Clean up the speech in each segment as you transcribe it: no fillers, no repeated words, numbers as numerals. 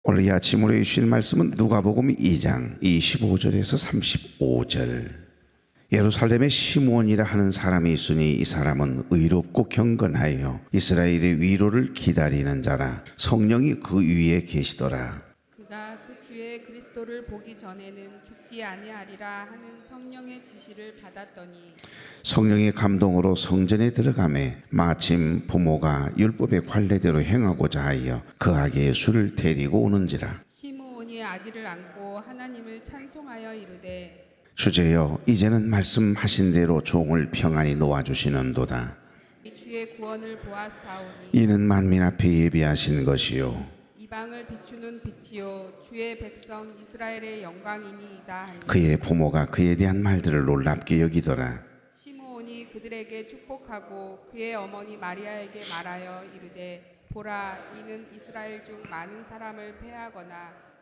오늘 이 아침으로 주신 말씀은 누가복음 2장 25절에서 35절. 예루살렘에 시므온이라 하는 사람이 있으니 이 사람은 의롭고 경건하여 이스라엘의 위로를 기다리는 자라. 성령이 그 위에 계시더라. 그가 그 주의 그리스도를 보기 전에는 죽지 아니하리라 하는 성령의 지시를 받았더니 성령의 감동으로 성전에 들어가매 마침 부모가 율법의 관례대로 행하고자 하여 그 아기 예수를 데리고 오는지라. 시므온이 아기를 안고 하나님을 찬송하여 이르되 주제여, 이제는 말씀하신 대로 종을 평안히 놓아주시는도다. 이 주의 구원을 보았사오니 이는 만민 앞에 예비하신 것이요 이방을 비추는 빛이요 주의 백성 이스라엘의 영광이니이다 하니 그의 부모가 그에 대한 말들을 놀랍게 여기더라. 시므온이 그들에게 축복하고 그의 어머니 마리아에게 말하여 이르되 보라 이는 이스라엘 중 많은 사람을 패하거나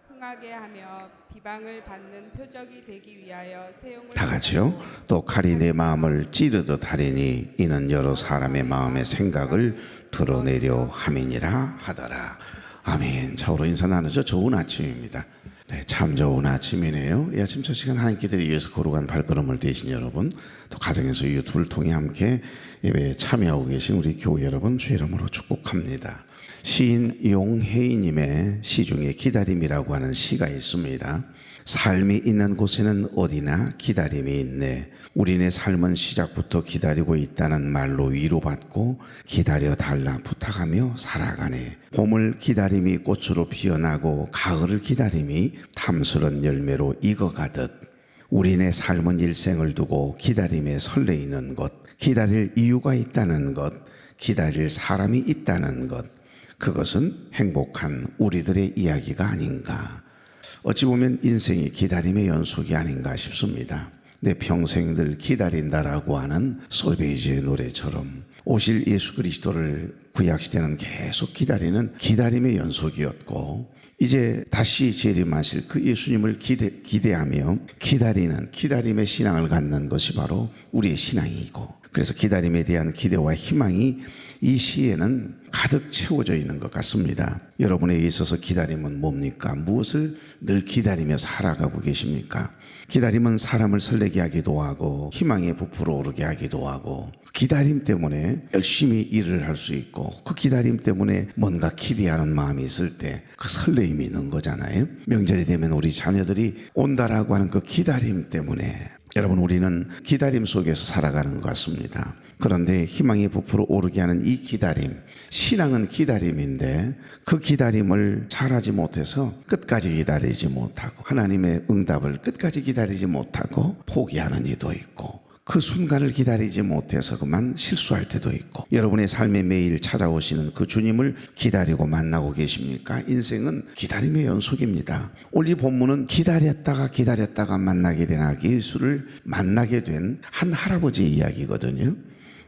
흥하게 하며 비방을 받는 표적이 되기 위하여 세움을 다 같이요. 또 칼이 내 마음을 찌르듯 하리니 이는 여러 사람의 마음의 생각을 드러내려 함이니라 하더라. 아멘. 좌우로 인사 나누죠. 좋은 아침입니다. 네, 참 좋은 아침이네요. 이 아침 첫 시간 하나님께 드리기 위해서 거룩한 발걸음을 떼신 여러분, 또 가정에서 유튜브를 통해 함께 예배에 참여하고 계신 우리 교회 여러분 주의 이름으로 축복합니다. 시인 용혜인님의 시 중에 기다림이라고 하는 시가 있습니다. 삶이 있는 곳에는 어디나 기다림이 있네. 우리네 삶은 시작부터 기다리고 있다는 말로 위로받고 기다려달라 부탁하며 살아가네. 봄을 기다림이 꽃으로 피어나고 가을을 기다림이 탐스런 열매로 익어가듯 우리네 삶은 일생을 두고 기다림에 설레이는 것, 기다릴 이유가 있다는 것, 기다릴 사람이 있다는 것, 그것은 행복한 우리들의 이야기가 아닌가. 어찌 보면 인생이 기다림의 연속이 아닌가 싶습니다. 내 평생들 기다린다라고 하는 솔베이지의 노래처럼 오실 예수 그리스도를 구약시대는 계속 기다리는 기다림의 연속이었고, 이제 다시 재림하실 그 예수님을 기대하며 기다리는 기다림의 신앙을 갖는 것이 바로 우리의 신앙이고, 그래서 기다림에 대한 기대와 희망이 이 시에는 가득 채워져 있는 것 같습니다. 여러분에게 있어서 기다림은 뭡니까? 무엇을 늘 기다리며 살아가고 계십니까? 기다림은 사람을 설레게 하기도 하고 희망에 부풀어 오르게 하기도 하고, 기다림 때문에 열심히 일을 할 수 있고, 그 기다림 때문에 뭔가 기대하는 마음이 있을 때 그 설레임이 있는 거잖아요. 명절이 되면 우리 자녀들이 온다라고 하는 그 기다림 때문에 여러분, 우리는 기다림 속에서 살아가는 것 같습니다. 그런데 희망이 부풀어 오르게 하는 이 기다림, 신앙은 기다림인데 그 기다림을 잘하지 못해서 끝까지 기다리지 못하고 하나님의 응답을 끝까지 기다리지 못하고 포기하는 이도 있고, 그 순간을 기다리지 못해서 그만 실수할 때도 있고, 여러분의 삶에 매일 찾아오시는 그 주님을 기다리고 만나고 계십니까? 인생은 기다림의 연속입니다. 오늘 이 본문은 기다렸다가 만나게 된 아기 예수를 만나게 된 한 할아버지의 이야기거든요.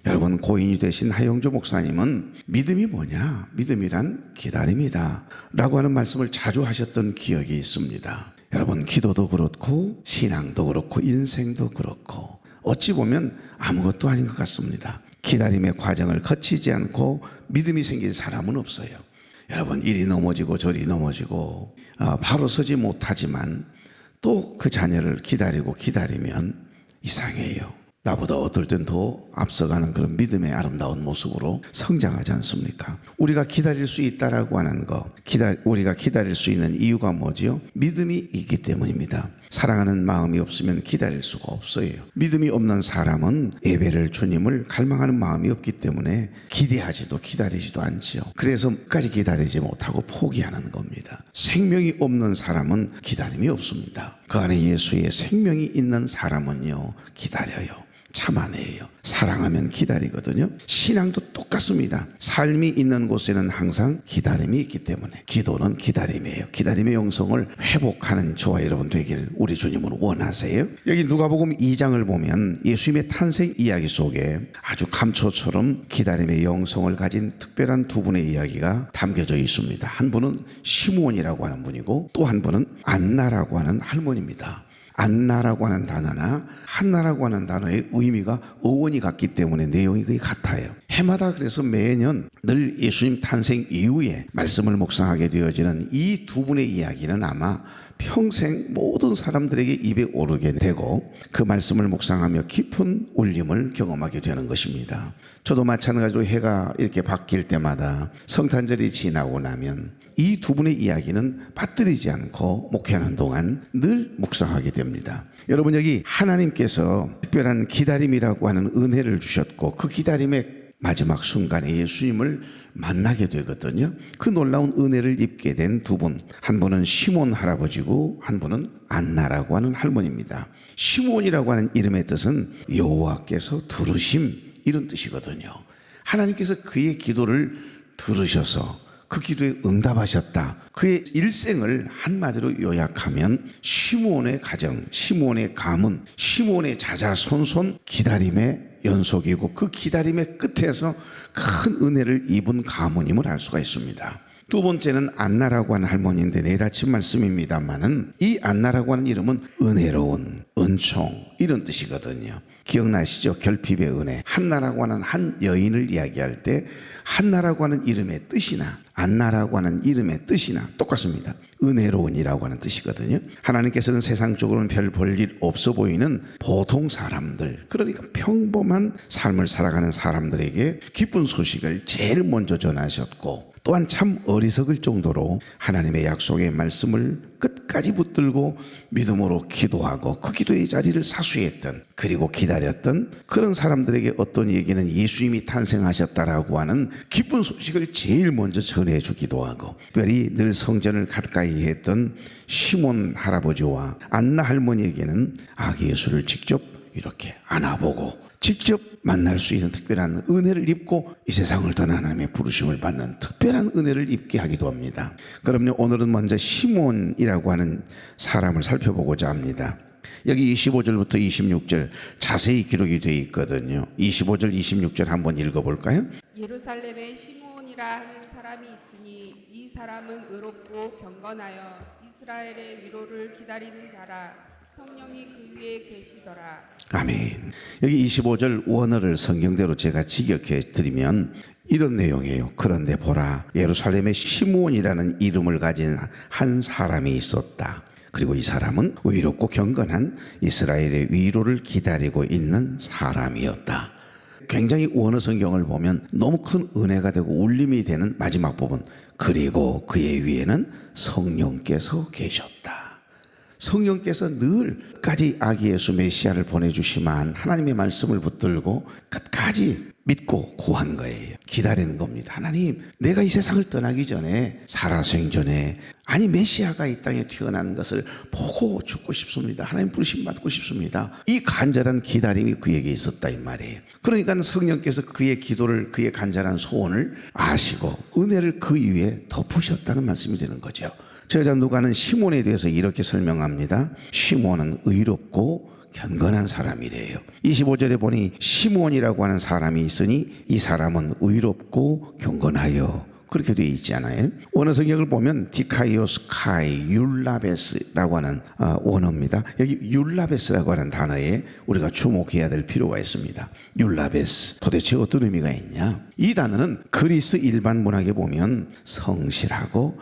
여러분, 고인이 되신 하영조 목사님은 믿음이 뭐냐? 믿음이란 기다림이다 라고 하는 말씀을 자주 하셨던 기억이 있습니다. 여러분, 기도도 그렇고 신앙도 그렇고 인생도 그렇고 어찌 보면 아무것도 아닌 것 같습니다. 기다림의 과정을 거치지 않고 믿음이 생긴 사람은 없어요. 여러분, 이리 넘어지고 저리 넘어지고 바로 서지 못하지만 또 그 자녀를 기다리면 이상해요. 나보다 어떨 땐 더 앞서가는 그런 믿음의 아름다운 모습으로 성장하지 않습니까? 우리가 기다릴 수 있다라고 하는 거, 우리가 기다릴 수 있는 이유가 뭐지요? 믿음이 있기 때문입니다. 사랑하는 마음이 없으면 기다릴 수가 없어요. 믿음이 없는 사람은 예배를 주님을 갈망하는 마음이 없기 때문에 기대하지도 기다리지도 않지요. 그래서 끝까지 기다리지 못하고 포기하는 겁니다. 생명이 없는 사람은 기다림이 없습니다. 그 안에 예수의 생명이 있는 사람은요, 기다려요. 참아내요. 사랑하면 기다리거든요. 신앙도 똑같습니다. 삶이 있는 곳에는 항상 기다림이 있기 때문에 기도는 기다림이에요. 기다림의 영성을 회복하는 저와 여러분 되길 우리 주님은 원하세요. 여기 누가복음 2장을 보면 예수님의 탄생 이야기 속에 아주 감초처럼 기다림의 영성을 가진 특별한 두 분의 이야기가 담겨져 있습니다. 한 분은 시므온이라고 하는 분이고 또 한 분은 안나라고 하는 할머니입니다. 안나라고 하는 단어나 한나라고 하는 단어의 의미가 어원이 같기 때문에 내용이 거의 같아요. 해마다 그래서 매년 늘 예수님 탄생 이후에 말씀을 묵상하게 되어지는 이 두 분의 이야기는 아마 평생 모든 사람들에게 입에 오르게 되고 그 말씀을 묵상하며 깊은 울림을 경험하게 되는 것입니다. 저도 마찬가지로 해가 이렇게 바뀔 때마다 성탄절이 지나고 나면 이 두 분의 이야기는 빠뜨리지 않고 목회하는 동안 늘 묵상하게 됩니다. 여러분, 여기 하나님께서 특별한 기다림이라고 하는 은혜를 주셨고 그 기다림의 마지막 순간에 예수님을 만나게 되거든요. 그 놀라운 은혜를 입게 된 두 분, 한 분은 시몬 할아버지고 한 분은 안나라고 하는 할머니입니다. 시몬이라고 하는 이름의 뜻은 여호와께서 들으심, 이런 뜻이거든요. 하나님께서 그의 기도를 들으셔서 그 기도에 응답하셨다. 그의 일생을 한마디로 요약하면 시몬의 가정, 시몬의 가문, 시몬의 자자손손 기다림의 연속이고 그 기다림의 끝에서 큰 은혜를 입은 가문임을 알 수가 있습니다. 두 번째는 안나라고 하는 할머니인데 내일 아침 말씀입니다만은 이 안나라고 하는 이름은 은혜로운, 은총, 이런 뜻이거든요. 기억나시죠? 결핍의 은혜. 한나라고 하는 한 여인을 이야기할 때 한나라고 하는 이름의 뜻이나 안나라고 하는 이름의 뜻이나 똑같습니다. 은혜로운이라고 하는 뜻이거든요. 하나님께서는 세상적으로는 별 볼일 없어 보이는 보통 사람들, 그러니까 평범한 삶을 살아가는 사람들에게 기쁜 소식을 제일 먼저 전하셨고, 또한 참 어리석을 정도로 하나님의 약속의 말씀을 끝까지 붙들고 믿음으로 기도하고 그 기도의 자리를 사수했던, 그리고 기다렸던 그런 사람들에게 어떤 얘기는 예수님이 탄생하셨다라고 하는 기쁜 소식을 제일 먼저 전해주기도 하고, 특별히 늘 성전을 가까이 했던 시몬 할아버지와 안나 할머니에게는 아기 예수를 직접 이렇게 안아보고 직접 만날 수 있는 특별한 은혜를 입고 이 세상을 떠나 하나님의 부르심을 받는 특별한 은혜를 입게 하기도 합니다. 그럼요, 오늘은 먼저 시몬이라고 하는 사람을 살펴보고자 합니다. 여기 25절부터 26절 자세히 기록이 되어 있거든요. 25절 26절 한번 읽어볼까요? 예루살렘에 시몬이라 하는 사람이 있으니 이 사람은 의롭고 경건하여 이스라엘의 위로를 기다리는 자라. 성령이 그 위에 계시더라. 아멘. 여기 25절 원어를 성경대로 제가 직역해 드리면 이런 내용이에요. 그런데 보라, 예루살렘에 시므온이라는 이름을 가진 한 사람이 있었다. 그리고 이 사람은 의롭고 경건한 이스라엘의 위로를 기다리고 있는 사람이었다. 굉장히 원어 성경을 보면 너무 큰 은혜가 되고 울림이 되는 마지막 부분, 그리고 그의 위에는 성령께서 계셨다. 성령께서 늘 끝까지 아기 예수 메시아를 보내주시만 하나님의 말씀을 붙들고 끝까지 믿고 구한 거예요. 기다리는 겁니다. 하나님, 내가 이 세상을 떠나기 전에 살아생전에 아니 메시아가 이 땅에 태어난 것을 보고 죽고 싶습니다. 하나님 부르심 받고 싶습니다. 이 간절한 기다림이 그에게 있었다 이 말이에요. 그러니까 성령께서 그의 기도를, 그의 간절한 소원을 아시고 은혜를 그 위에 덮으셨다는 말씀이 되는 거죠. 저자 누가는 시몬에 대해서 이렇게 설명합니다. 시몬은 의롭고 경건한 사람이래요. 25절에 보니 시몬이라고 하는 사람이 있으니 이 사람은 의롭고 경건하여, 그렇게 되어 있지 않아요? 원어 성경을 보면 디카이오스 카이 율라베스라고 하는 원어입니다. 여기 율라베스라고 하는 단어에 우리가 주목해야 될 필요가 있습니다. 율라베스, 도대체 어떤 의미가 있냐? 이 단어는 그리스 일반 문학에 보면 성실하고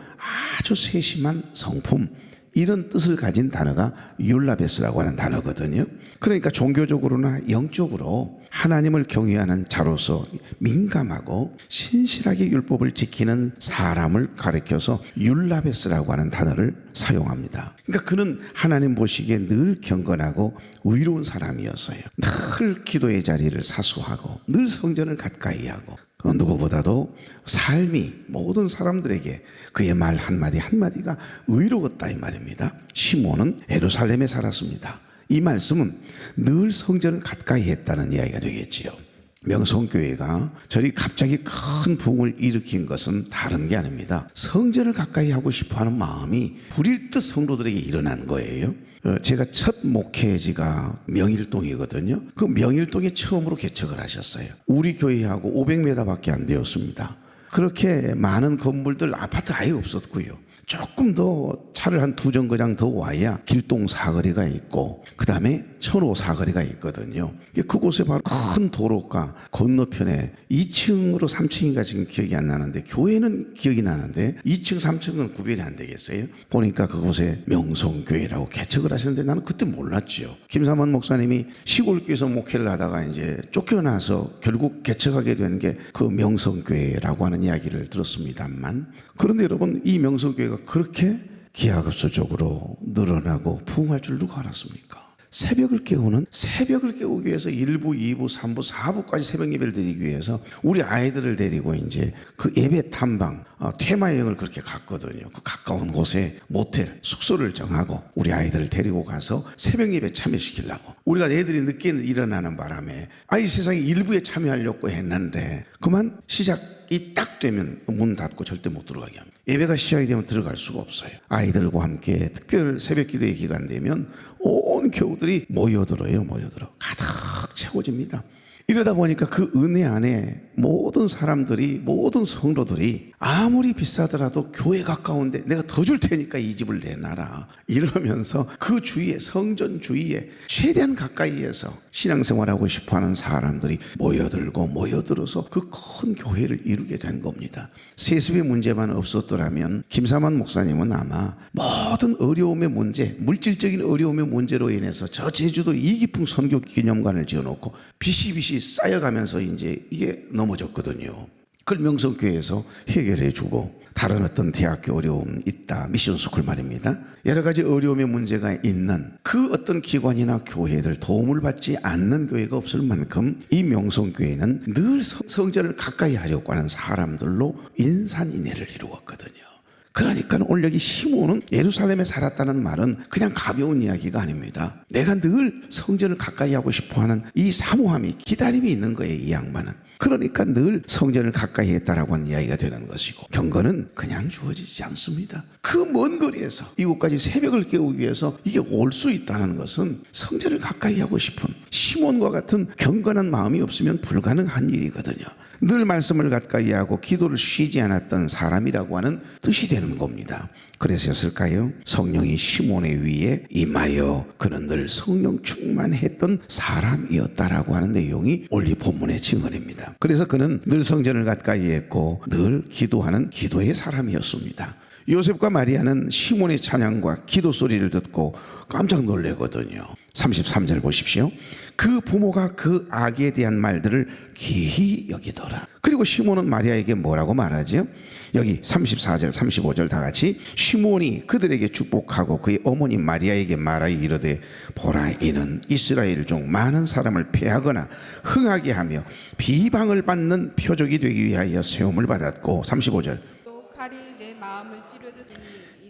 아주 세심한 성품, 이런 뜻을 가진 단어가 율라베스라고 하는 단어거든요. 그러니까 종교적으로나 영적으로 하나님을 경외하는 자로서 민감하고 신실하게 율법을 지키는 사람을 가리켜서 율라베스라고 하는 단어를 사용합니다. 그러니까 그는 하나님 보시기에 늘 경건하고 의로운 사람이었어요. 늘 기도의 자리를 사수하고 늘 성전을 가까이 하고, 누구보다도 삶이 모든 사람들에게 그의 말 한마디 한마디가 의로웠다 이 말입니다. 시몬은 예루살렘에 살았습니다. 이 말씀은 늘 성전을 가까이 했다는 이야기가 되겠지요. 명성교회가 저리 갑자기 큰 부흥을 일으킨 것은 다른 게 아닙니다. 성전을 가까이 하고 싶어하는 마음이 불일 듯 성도들에게 일어난 거예요. 제가 첫 목회지가 명일동이거든요. 그 명일동에 처음으로 개척을 하셨어요. 우리 교회하고 500m밖에 안 되었습니다. 그렇게 많은 건물들, 아파트 아예 없었고요. 조금 더 차를 한 2정거장 더 와야 길동 사거리가 있고 그 다음에 천호 사거리가 있거든요. 그곳에 바로 큰 도로가 건너편에 2층으로 3층인가 지금 기억이 안 나는데 교회는 기억이 나는데 2층 3층은 구별이 안 되겠어요. 보니까 그곳에 명성교회라고 개척을 하셨는데 나는 그때 몰랐지요. 김삼원 목사님이 시골교회에서 목회를 하다가 이제 쫓겨나서 결국 개척하게 된 게 그 명성교회라고 하는 이야기를 들었습니다만, 그런데 여러분, 이 명성교회가 그렇게 기하급수적으로 늘어나고 부흥할 줄 누가 알았습니까? 새벽을 깨우기 위해서 1부, 2부, 3부, 4부까지 새벽 예배를 드리기 위해서 우리 아이들을 데리고 이제 그 예배 탐방, 테마 여행을 그렇게 갔거든요. 그 가까운 곳에 모텔, 숙소를 정하고 우리 아이들을 데리고 가서 새벽 예배 참여시키려고. 우리가 애들이 늦게 일어나는 바람에 아이 세상에 일부에 참여하려고 했는데 그만 시작이 딱 되면 문 닫고 절대 못 들어가게 합니다. 예배가 시작이 되면 들어갈 수가 없어요. 아이들과 함께 특별 새벽 기도의 기간 되면 온 교우들이 모여들어요. 가득 채워집니다. 이러다 보니까 그 은혜 안에 모든 사람들이, 모든 성도들이 아무리 비싸더라도 교회 가까운데 내가 더 줄 테니까 이 집을 내놔라 이러면서 그 주위에, 성전 주위에 최대한 가까이에서 신앙생활하고 싶어하는 사람들이 모여들어서 그 큰 교회를 이루게 된 겁니다. 세습의 문제만 없었더라면 김삼환 목사님은 아마 모든 어려움의 문제, 물질적인 어려움의 문제로 인해서 저 제주도 이기풍 선교 기념관을 지어놓고 비시비시 쌓여가면서 이제 이게 넘어졌거든요. 그걸 명성교회에서 해결해주고, 다른 어떤 대학교 어려움 있다, 미션스쿨 말입니다. 여러 가지 어려움의 문제가 있는 그 어떤 기관이나 교회들 도움을 받지 않는 교회가 없을 만큼 이 명성교회는 늘 성전을 가까이 하려고 하는 사람들로 인산인해를 이루었거든요. 그러니까 오늘 여기 시몬은 예루살렘에 살았다는 말은 그냥 가벼운 이야기가 아닙니다. 내가 늘 성전을 가까이 하고 싶어하는 이 사모함이, 기다림이 있는 거예요, 이 양반은. 그러니까 늘 성전을 가까이 했다라고 하는 이야기가 되는 것이고, 경건은 그냥 주어지지 않습니다. 그 먼 거리에서 이곳까지 새벽을 깨우기 위해서 이게 올 수 있다는 것은 성전을 가까이 하고 싶은 시몬과 같은 경건한 마음이 없으면 불가능한 일이거든요. 늘 말씀을 가까이 하고 기도를 쉬지 않았던 사람이라고 하는 뜻이 되는 겁니다. 그래서였을까요? 성령이 시몬의 위에 임하여 그는 늘 성령 충만했던 사람이었다라고 하는 내용이 오늘 이 본문의 증언입니다. 그래서 그는 늘 성전을 가까이 했고 늘 기도하는 기도의 사람이었습니다. 요셉과 마리아는 시몬의 찬양과 기도 소리를 듣고 깜짝 놀래거든요. 33절 보십시오. 그 부모가 그 아기에 대한 말들을 귀히 여기더라. 그리고 시몬은 마리아에게 뭐라고 말하죠? 여기 34절 35절 다 같이, 시몬이 그들에게 축복하고 그의 어머니 마리아에게 말하여 이르되, 보라, 이는 이스라엘 중 많은 사람을 패하거나 흥하게 하며 비방을 받는 표적이 되기 위하여 세움을 받았고, 35절, 또 칼이 내 마음을 찌르듯니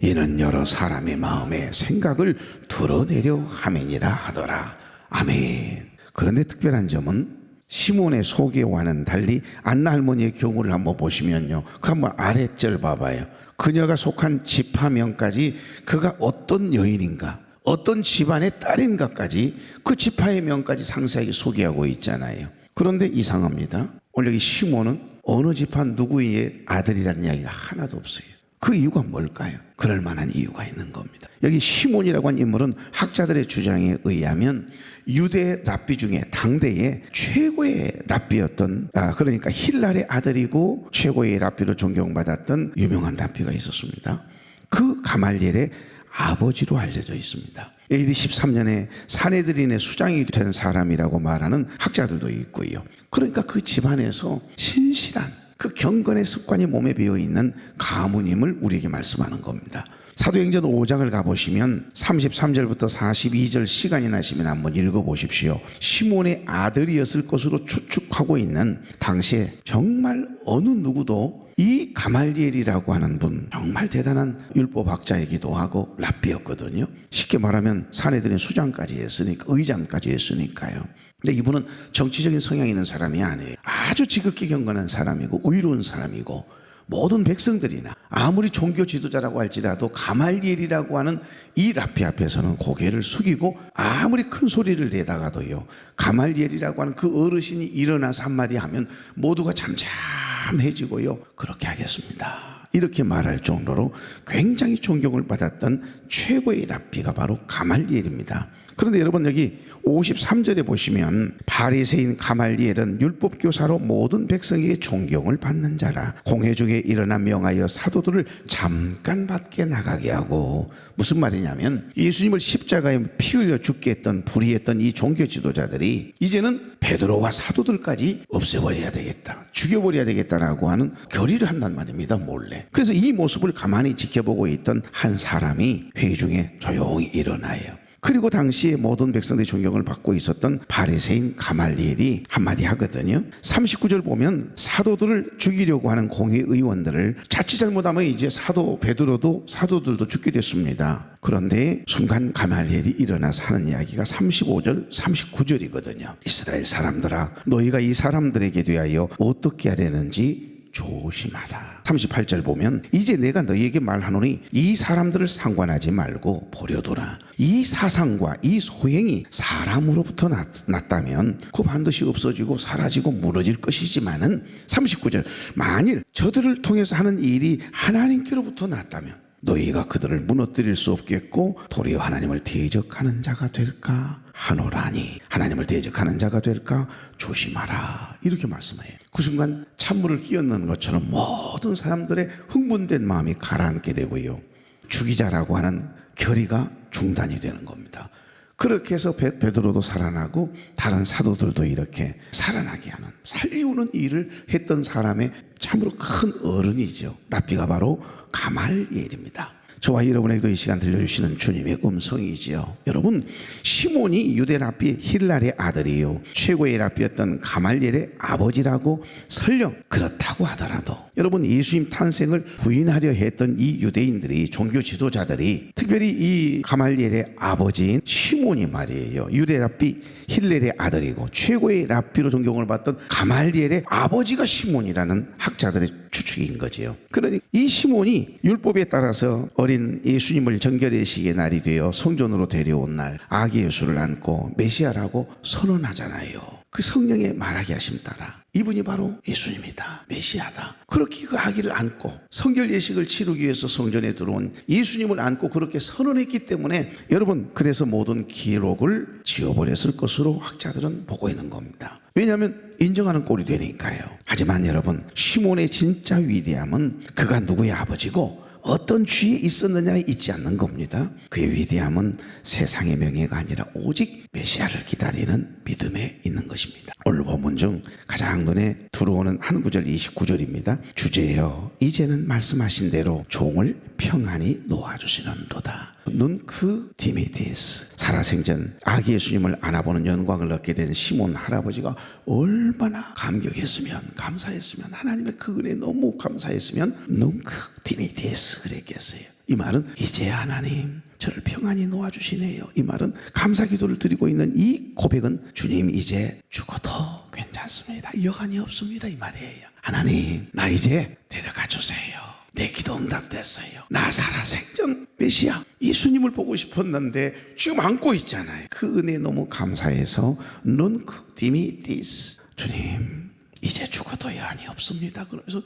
이는 여러 사람의 마음의 생각을 드러내려 함이니라 하더라. 아멘. 그런데 특별한 점은 시몬의 소개와는 달리 안나 할머니의 경우를 한번 보시면요, 그 한번 아랫절 봐봐요. 그녀가 속한 지파명까지 그가 어떤 여인인가, 어떤 집안의 딸인가까지 그 지파의 명까지 상세하게 소개하고 있잖아요. 그런데 이상합니다. 오늘 여기 시몬은 어느 지파 누구의 아들이라는 이야기가 하나도 없어요. 그 이유가 뭘까요? 그럴 만한 이유가 있는 겁니다. 여기 시몬이라고 하는 인물은 학자들의 주장에 의하면 유대 랍비 중에 당대의 최고의 랍비였던, 그러니까 힐랄의 아들이고 최고의 랍비로 존경받았던 유명한 랍비가 있었습니다. 그 가말리엘의 아버지로 알려져 있습니다. AD 13년에 사내들인의 수장이 된 사람이라고 말하는 학자들도 있고요. 그러니까 그 집안에서 신실한 그 경건의 습관이 몸에 배어있는 가문임을 우리에게 말씀하는 겁니다. 사도행전 5장을 가보시면 33절부터 42절 시간이 나시면 한번 읽어보십시오. 시몬의 아들이었을 것으로 추측하고 있는 당시에 정말 어느 누구도 이 가말리엘이라고 하는 분, 정말 대단한 율법학자이기도 하고 랍비였거든요. 쉽게 말하면 사내들인 수장까지 했으니까, 의장까지 했으니까요. 근데 이분은 정치적인 성향이 있는 사람이 아니에요. 아주 지극히 경건한 사람이고 의로운 사람이고, 모든 백성들이나 아무리 종교 지도자라고 할지라도 가말리엘이라고 하는 이 랍비 앞에서는 고개를 숙이고 아무리 큰 소리를 내다가도요, 가말리엘이라고 하는 그 어르신이 일어나서 한마디 하면 모두가 잠잠해지고요, 그렇게 하겠습니다. 이렇게 말할 정도로 굉장히 존경을 받았던 최고의 랍비가 바로 가말리엘입니다. 그런데 여러분 여기 53절에 보시면 바리새인 가말리엘은 율법 교사로 모든 백성에게 존경을 받는 자라. 공회 중에 일어나 명하여 사도들을 잠깐 밖에 나가게 하고, 무슨 말이냐면 예수님을 십자가에 피 흘려 죽게 했던 불의했던 이 종교 지도자들이 이제는 베드로와 사도들까지 없애버려야 되겠다, 죽여버려야 되겠다라고 하는 결의를 한단 말입니다, 몰래. 그래서 이 모습을 가만히 지켜보고 있던 한 사람이 회의 중에 조용히 일어나요. 그리고 당시에 모든 백성들의 존경을 받고 있었던 바리새인 가말리엘이 한마디 하거든요. 39절 보면 사도들을 죽이려고 하는 공회 의원들을 자칫 잘못하면 이제 사도 베드로도 사도들도 죽게 됐습니다. 그런데 순간 가말리엘이 일어나서 하는 이야기가 35절 39절이거든요. 이스라엘 사람들아, 너희가 이 사람들에게 대하여 어떻게 하려는지 조심하라. 38절 보면 이제 내가 너희에게 말하노니 이 사람들을 상관하지 말고 버려둬라. 이 사상과 이 소행이 사람으로부터 났다면 그 반드시 없어지고 사라지고 무너질 것이지만은 39절 만일 저들을 통해서 하는 일이 하나님께로부터 났다면 너희가 그들을 무너뜨릴 수 없겠고 도리어 하나님을 대적하는 자가 될까 하노라니. 하나님을 대적하는 자가 될까 조심하라, 이렇게 말씀해요. 그 순간 찬물을 끼얹는 것처럼 모든 사람들의 흥분된 마음이 가라앉게 되고요, 죽이자라고 하는 결의가 중단이 되는 겁니다. 그렇게 해서 베드로도 살아나고 다른 사도들도 이렇게 살아나게 하는, 살리우는 일을 했던 사람의 참으로 큰 어른이죠. 랍비가 바로 가말리엘입니다. 저와 여러분에게도 이 시간 들려주시는 주님의 음성이지요. 여러분, 시몬이 유대 랍비 힐랄의 아들이요, 최고의 랍비였던 가말리엘의 아버지라고 설령 그렇다고 하더라도 여러분, 예수님 탄생을 부인하려 했던 이 유대인들이, 종교 지도자들이, 특별히 이 가말리엘의 아버지인 시몬이 말이에요, 유대 랍비 힐렐의 아들이고 최고의 랍비로 존경을 받던 가말리엘의 아버지가 시몬이라는 학자들의 추측인 거지요. 그러니 이 시몬이 율법에 따라서 어린 예수님을 정결의식의 날이 되어 성전으로 데려온 날 아기 예수를 안고 메시아라고 선언하잖아요. 그 성령의 말하게 하심 따라 이분이 바로 예수님이다, 메시아다. 그렇게 그 아기를 안고 성결 예식을 치르기 위해서 성전에 들어온 예수님을 안고 그렇게 선언했기 때문에 여러분, 그래서 모든 기록을 지워버렸을 것으로 학자들은 보고 있는 겁니다. 왜냐하면 인정하는 꼴이 되니까요. 하지만 여러분, 시몬의 진짜 위대함은 그가 누구의 아버지고 어떤 쥐에 있었느냐에 있지 않는 겁니다. 그의 위대함은 세상의 명예가 아니라 오직 메시아를 기다리는 믿음에 있는 것입니다. 오늘 본문 중 가장 눈에 들어오는 한 구절 29절입니다. 주제여, 이제는 말씀하신 대로 종을 평안히 놓아주시는도다. 눈크 디미디스. 살아생전 아기 예수님을 안아보는 영광을 얻게 된 시몬 할아버지가 얼마나 감격했으면, 감사했으면, 하나님의 그 은혜에 너무 감사했으면 눈크 디미디스 그랬겠어요. 이 말은 이제 하나님 저를 평안히 놓아주시네요. 이 말은 감사 기도를 드리고 있는 이 고백은 주님 이제 죽어도 괜찮습니다, 여간이 없습니다, 이 말이에요. 하나님 나 이제 데려가 주세요. 내 기도 응답됐어요. 나 살아생전 메시아 예수님을 보고 싶었는데 지금 안고 있잖아요. 그 은혜에 너무 감사해서 눈크 디미디스, 주님 이제 죽어도 여한이 없습니다. 그래서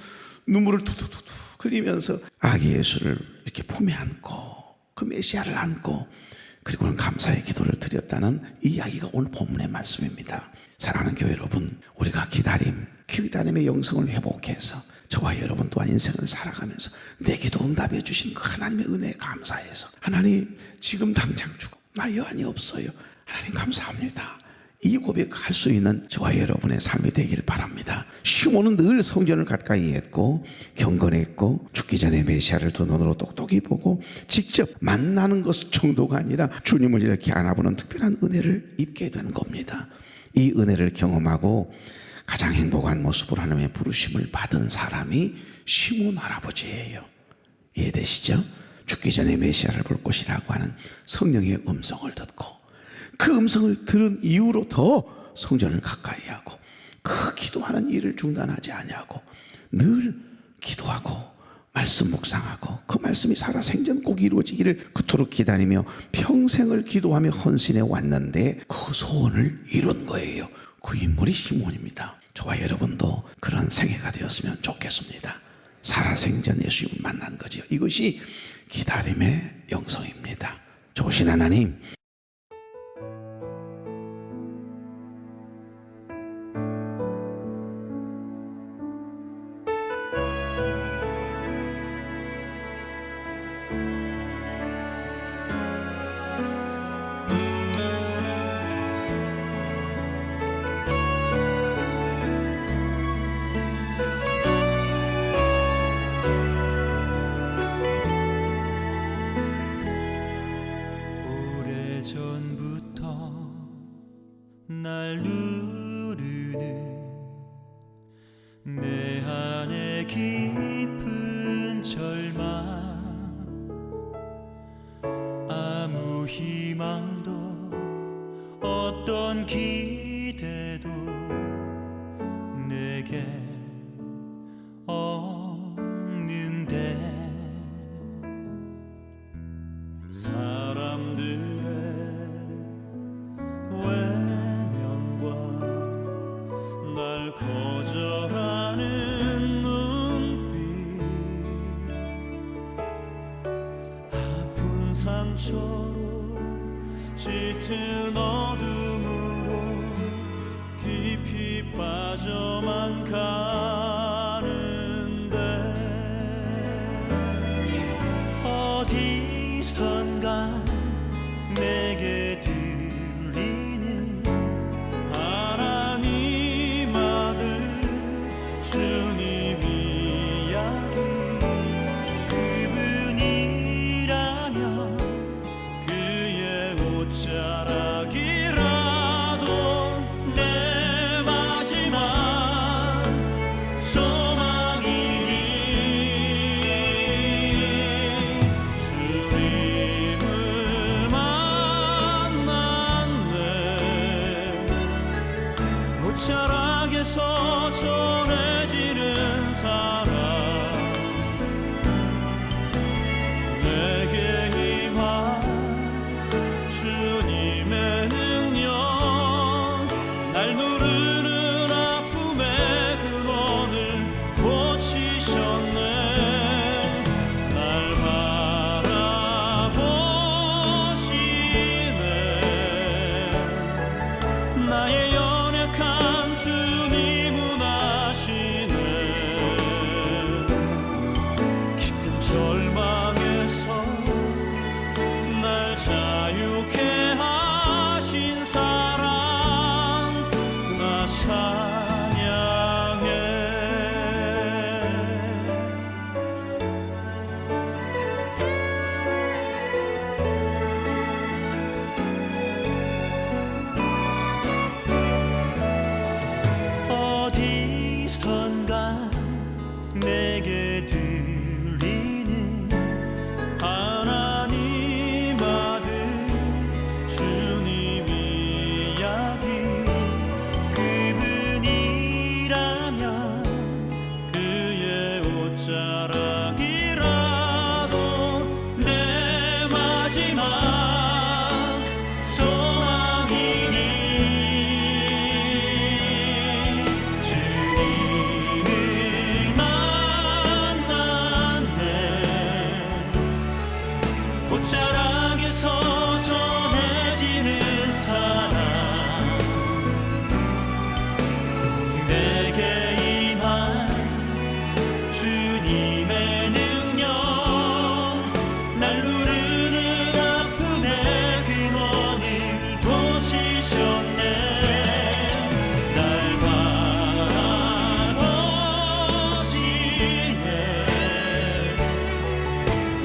눈물을 두두두두 흘리면서 아기 예수를 이렇게 품에 안고 그 메시아를 안고 그리고는 감사의 기도를 드렸다는 이 이야기가 오늘 본문의 말씀입니다. 사랑하는 교회 여러분, 우리가 기다림의 영성을 회복해서 저와 여러분 또한 인생을 살아가면서 내 기도 응답해 주신 그 하나님의 은혜에 감사해서, 하나님 지금 당장 죽어 나 여한이 없어요, 하나님 감사합니다, 이 고백할 수 있는 저와 여러분의 삶이 되길 바랍니다. 시몬은 늘 성전을 가까이 했고 경건했고 죽기 전에 메시아를 두 눈으로 똑똑히 보고 직접 만나는 것 정도가 아니라 주님을 이렇게 안아보는 특별한 은혜를 입게 되는 겁니다. 이 은혜를 경험하고 가장 행복한 모습으로 하나님의 부르심을 받은 사람이 시몬 할아버지예요. 이해되시죠? 죽기 전에 메시아를 볼 것이라고 하는 성령의 음성을 듣고 그 음성을 들은 이후로 더 성전을 가까이 하고 그 기도하는 일을 중단하지 아니하고 늘 기도하고 말씀 묵상하고 그 말씀이 살아생전 꼭 이루어지기를 그토록 기다리며 평생을 기도하며 헌신해 왔는데 그 소원을 이룬 거예요. 그 인물이 시몬입니다. 저와 여러분도 그런 생애가 되었으면 좋겠습니다. 살아생전 예수님을 만난 거죠. 이것이 기다림의 영성입니다. 좋으신 하나님, 오래전부터 날 누르는 내 안에 깊은 절망, 아무 희망도 어떤 기대도 내게 없는데 사람들의 외면과 날 거절하는 눈빛, 아픈 상처로 짙은 어둠으로 깊이 빠져만 가는데 어디선가 내게 들리는 하나님 아들 주님 이야기, 그분이라면 그의 옷자락이라도 내 마지막 소망이니 주님을 만났네. 옷자락에서 전해지는 사랑, 내게 임한 주님의 능력, 날 누르는 아픔의 근원을 고치셨네. 날 바라보시네. 나의 연약한 주님은 아시네. 깊은 절망에서 날 자유케 하신 사랑, 나 찬양해. 어디선가 내게 들리는 하나님 아들 주님 이야기, 그분이라면 그의 옷자락이라도 내 마지막 소망이니 주님을 만났네. 옷자락에서 전해지는 사랑, 내게 임한 주님의 능력, 날 누르는 아픔의 근원을 고치셨네. 날 바라보시네.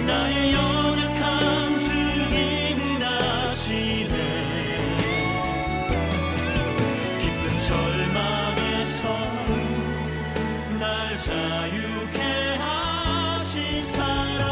나의 연약한 주님은 아시네. 깊은 절망에서 날 자유케 하신 사랑,